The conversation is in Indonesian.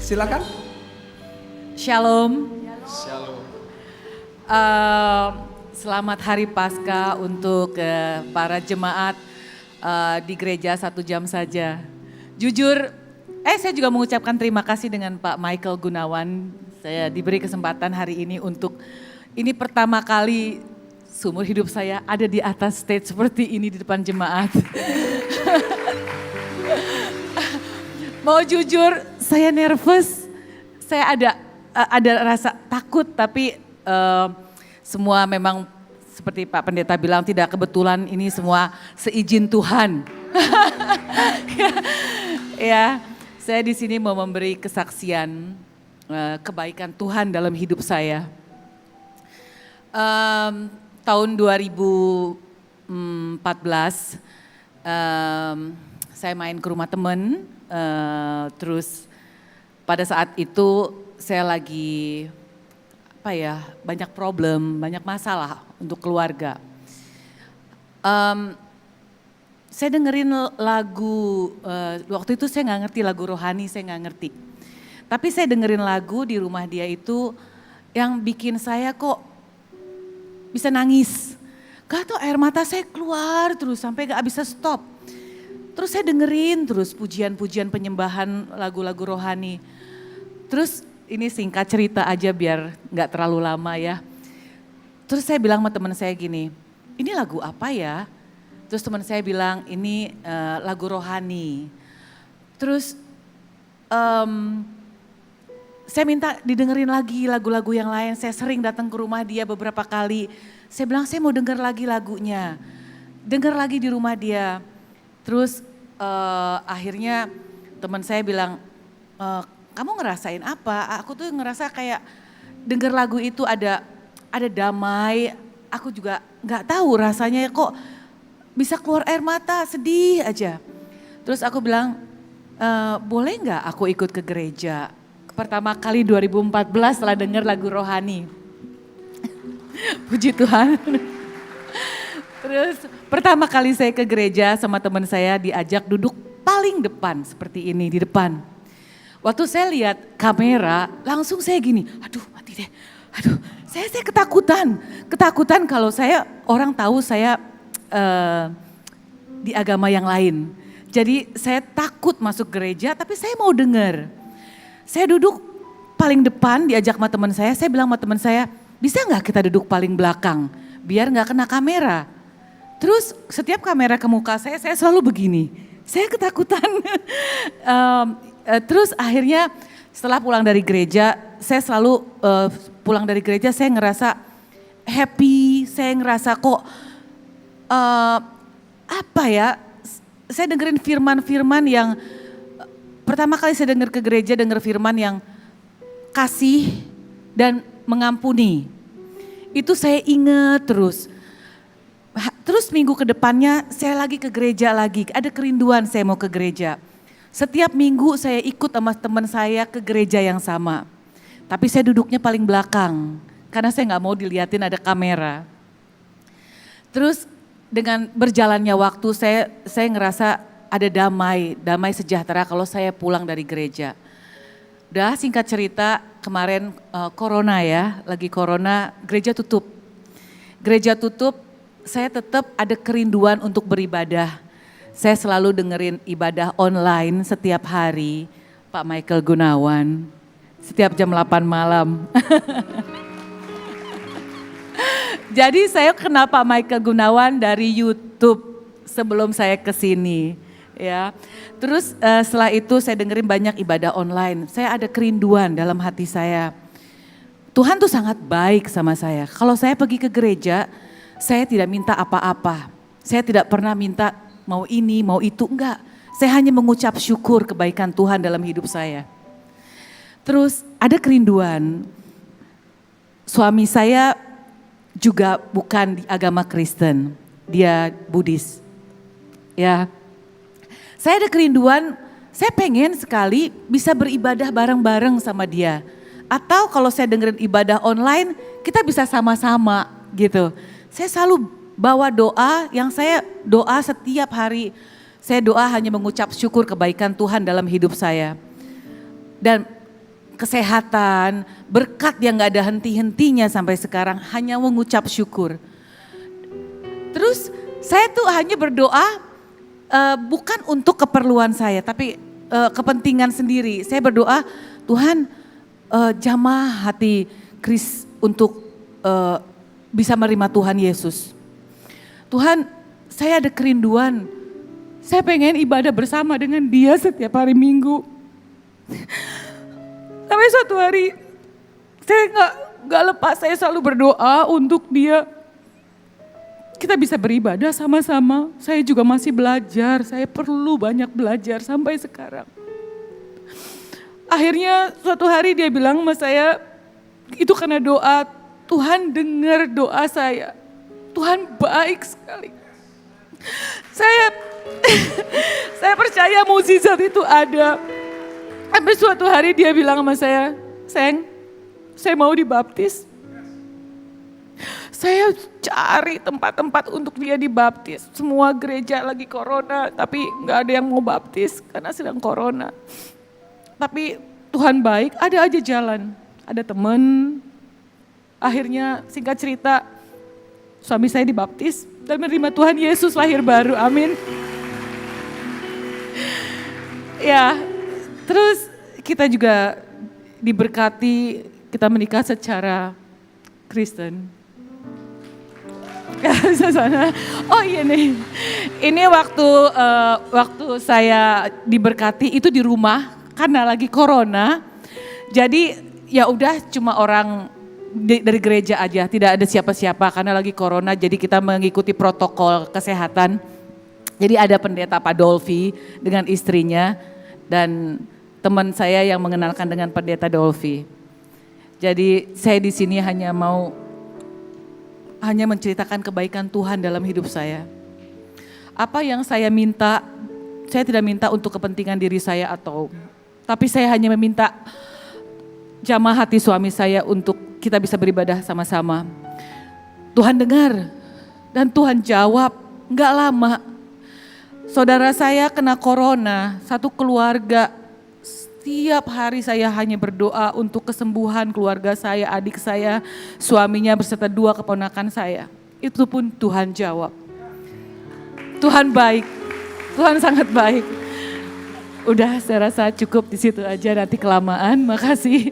Silakan. Shalom. Shalom. Selamat Hari Paskah untuk para jemaat di gereja 1 jam saja. Jujur, saya juga mengucapkan terima kasih dengan Pak Michael Gunawan. Saya diberi kesempatan hari ini untuk, ini pertama kali seumur hidup saya ada di atas stage seperti ini di depan jemaat. Mau jujur, saya nervous, saya ada rasa takut, tapi semua memang seperti Pak Pendeta bilang tidak kebetulan, ini semua seizin Tuhan. Ya, saya di sini mau memberi kesaksian kebaikan Tuhan dalam hidup saya. Tahun 2014, saya main ke rumah teman. Terus pada saat itu saya lagi banyak problem, banyak masalah untuk keluarga. Saya dengerin lagu, waktu itu saya nggak ngerti lagu rohani, saya nggak ngerti. Tapi saya dengerin lagu di rumah dia itu yang bikin saya kok bisa nangis. Gak tau, air mata saya keluar terus sampai gak bisa stop. Terus saya dengerin terus pujian-pujian penyembahan lagu-lagu rohani. Terus ini singkat cerita aja biar gak terlalu lama ya. Terus saya bilang sama teman saya gini, ini lagu apa ya? Terus teman saya bilang ini lagu rohani. Terus saya minta didengerin lagi lagu-lagu yang lain. Saya sering datang ke rumah dia beberapa kali. Saya bilang saya mau denger lagi lagunya. Denger lagi di rumah dia. Terus akhirnya teman saya bilang, kamu ngerasain apa? Aku tuh ngerasa kayak denger lagu itu ada damai. Aku juga nggak tahu rasanya kok bisa keluar air mata, sedih aja. Terus aku bilang, boleh nggak aku ikut ke gereja? Pertama kali 2014 setelah denger lagu rohani. Puji Tuhan. Terus pertama kali saya ke gereja sama teman saya diajak duduk paling depan seperti ini di depan. Waktu saya lihat kamera langsung saya gini, aduh mati deh. Aduh saya ketakutan. Ketakutan kalau orang tahu saya di agama yang lain. Jadi saya takut masuk gereja tapi saya mau dengar. Saya duduk paling depan diajak sama teman saya bilang sama teman saya, bisa nggak kita duduk paling belakang biar nggak kena kamera. Terus setiap kamera ke muka saya selalu begini, saya ketakutan. Terus akhirnya setelah pulang dari gereja, saya selalu pulang dari gereja saya ngerasa happy, saya ngerasa kok saya dengerin firman-firman yang pertama kali saya denger ke gereja, denger firman yang kasih dan mengampuni. Itu saya ingat terus. Terus minggu ke depannya saya lagi ke gereja lagi, ada kerinduan saya mau ke gereja. Setiap minggu saya ikut sama teman saya ke gereja yang sama. Tapi saya duduknya paling belakang, karena saya gak mau dilihatin ada kamera. Terus dengan berjalannya waktu saya ngerasa ada damai sejahtera kalau saya pulang dari gereja. Udah singkat cerita kemarin corona ya, lagi corona gereja tutup. Gereja tutup, saya tetap ada kerinduan untuk beribadah. Saya selalu dengerin ibadah online setiap hari, Pak Michael Gunawan, setiap jam 8 malam. Jadi saya kenal Pak Michael Gunawan dari YouTube sebelum saya ke sini. Ya, terus setelah itu saya dengerin banyak ibadah online. Saya ada kerinduan dalam hati saya. Tuhan tuh sangat baik sama saya. Kalau saya pergi ke gereja, saya tidak minta apa-apa. Saya tidak pernah minta mau ini, mau itu, enggak. Saya hanya mengucap syukur kebaikan Tuhan dalam hidup saya. Terus ada kerinduan. Suami saya juga bukan di agama Kristen, dia Buddhis. Ya. Saya ada kerinduan, saya pengen sekali bisa beribadah bareng-bareng sama dia. Atau kalau saya dengerin ibadah online, kita bisa sama-sama gitu. Saya selalu bawa doa yang saya doa setiap hari. Saya doa hanya mengucap syukur kebaikan Tuhan dalam hidup saya. Dan kesehatan, berkat yang gak ada henti-hentinya sampai sekarang, hanya mengucap syukur. Terus saya tuh hanya berdoa bukan untuk keperluan saya, tapi kepentingan sendiri. Saya berdoa, Tuhan jamah hati Chris untuk bisa menerima Tuhan Yesus. Tuhan, saya ada kerinduan, saya pengen ibadah bersama dengan dia setiap hari Minggu. Sampai suatu hari saya nggak lepas, saya selalu berdoa untuk dia. Kita bisa beribadah sama-sama. Saya juga masih belajar, saya perlu banyak belajar sampai sekarang. Akhirnya suatu hari dia bilang sama saya, itu karena doa, Tuhan dengar doa saya. Tuhan baik sekali. Saya percaya mukjizat itu ada. Sampai suatu hari dia bilang sama saya, sayang, saya mau dibaptis. Saya cari tempat-tempat untuk dia dibaptis. Semua gereja lagi corona, tapi gak ada yang mau baptis karena sedang corona. Tapi Tuhan baik, ada aja jalan. Ada teman, akhirnya singkat cerita, suami saya dibaptis dan menerima Tuhan Yesus lahir baru, amin. Ya, terus kita juga diberkati, kita menikah secara Kristen. Oh iya nih, ini waktu saya diberkati itu di rumah karena lagi corona. Jadi ya udah cuma orang dari gereja aja, tidak ada siapa-siapa karena lagi corona, jadi kita mengikuti protokol kesehatan. Jadi ada pendeta Pak Dolfi dengan istrinya dan teman saya yang mengenalkan dengan pendeta Dolfi. Jadi saya di sini hanya menceritakan kebaikan Tuhan dalam hidup saya. Apa yang saya minta, saya tidak minta untuk kepentingan diri saya tapi saya hanya meminta jamah hati suami saya untuk kita bisa beribadah sama-sama. Tuhan dengar dan Tuhan jawab, enggak lama. Saudara saya kena corona, satu keluarga, setiap hari saya hanya berdoa untuk kesembuhan keluarga saya, adik saya, suaminya beserta 2 keponakan saya. Itu pun Tuhan jawab. Tuhan baik, Tuhan sangat baik. Udah saya rasa cukup di situ aja, nanti kelamaan, makasih.